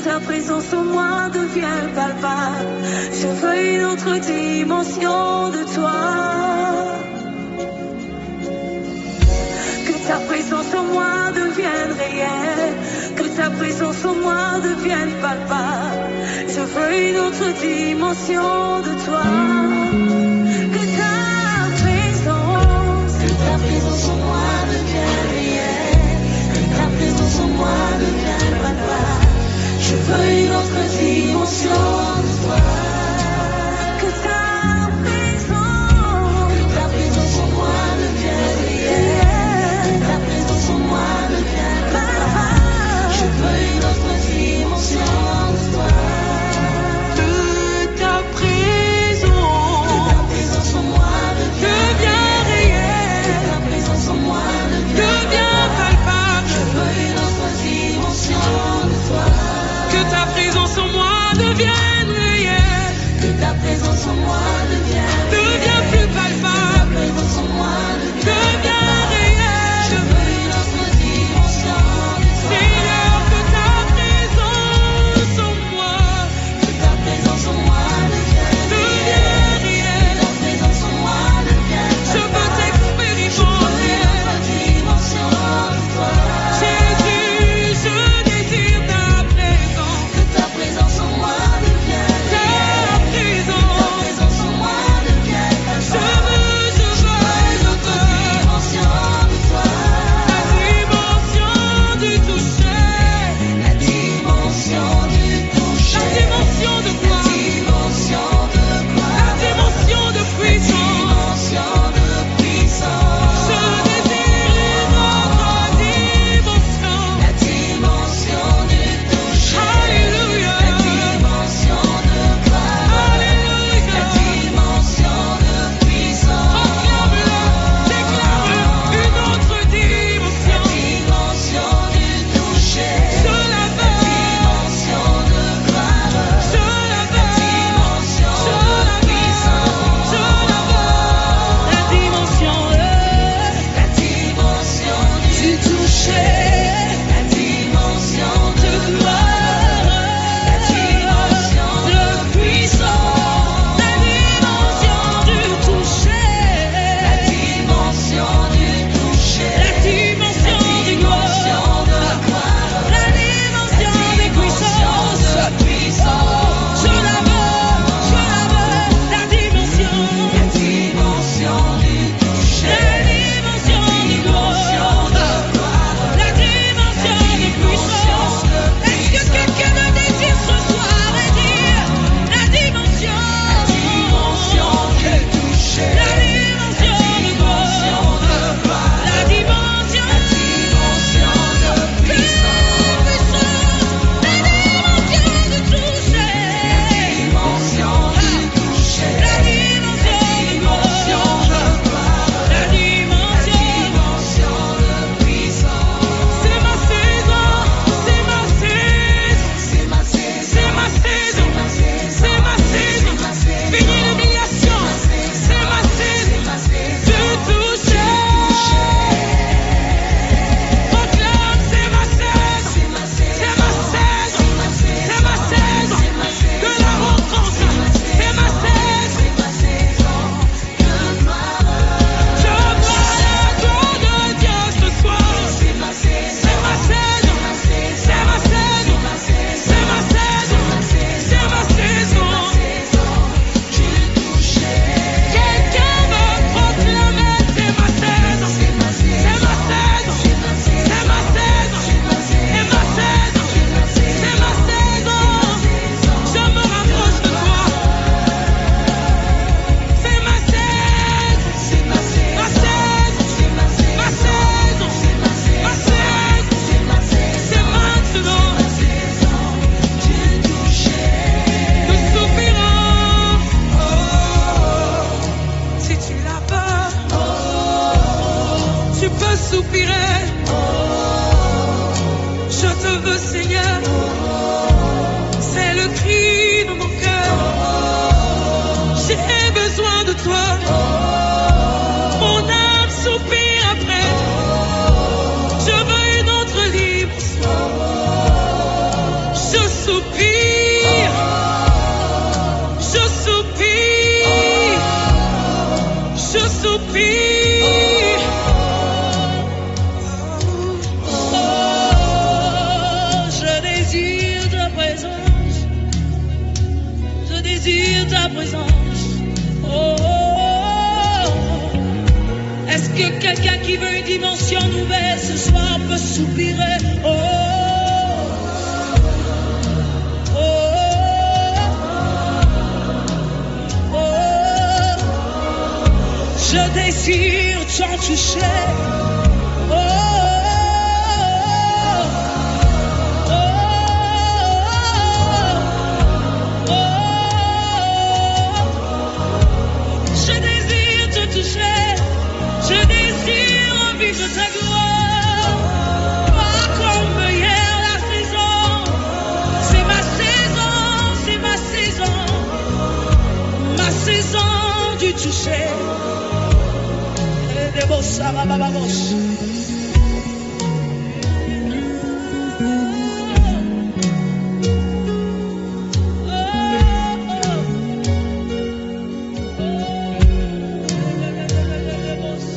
Ta présence en moi devient palpable. Je veux une autre dimension de toi. Que ta présence en moi devienne réelle. Que ta présence en moi devienne palpable. Je veux une autre dimension de toi. Que ta présence en moi devienne réelle. Que ta présence en moi devienne palpable. Je veux une autre dimension de toi. Que ta présence en moi devienne réelle. Que ta présence en moi devienne palpable. Je veux une autre dimension de toi. Que ta présence en moi devienne réelle. Que ta présence en moi soupirais. Je te veux, Seigneur. C'est le cri de mon cœur. J'ai besoin de toi. Mon âme soupire après. Je veux une autre dimension. Je soupire. Je soupire. Je soupire. Oh, je désire ta présence. Je désire ta présence. Oh, est-ce que quelqu'un qui veut une dimension nouvelle ce soir peut soupirer? Oh, oh, oh, oh. Je désire t'en toucher. Oh, oh, oh, oh. Je désire te toucher. Je désire vivre ta gloire. Pas comme hier la saison. C'est ma saison, c'est ma saison. Ma saison du toucher. Et de bossa, bababos.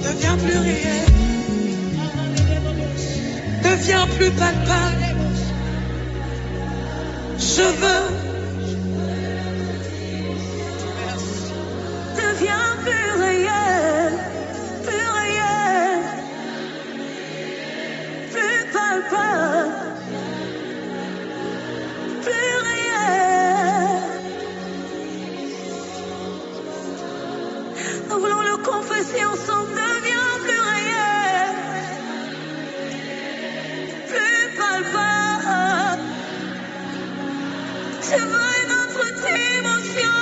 Deviens plus réel, deviens plus palpable. Je veux. Deviens plus réel, plus réel, plus palpable, plus réel. Nous voulons le confesser ensemble. Deviens plus réel, plus palpable. Je veux une autre dimension,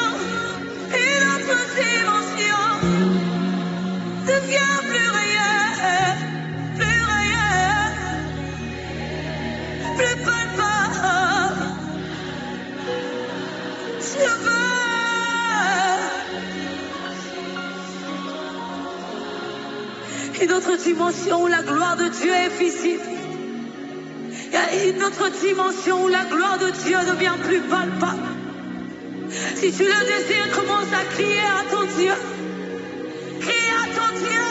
une autre dimension. Deviens plus réel, plus réel, plus palpable. Je veux. Une autre dimension où la gloire de Dieu est visible. Il y a une autre dimension où la gloire de Dieu devient plus palpable. Si tu le désires, commence à crier à ton Dieu. Crie à ton Dieu.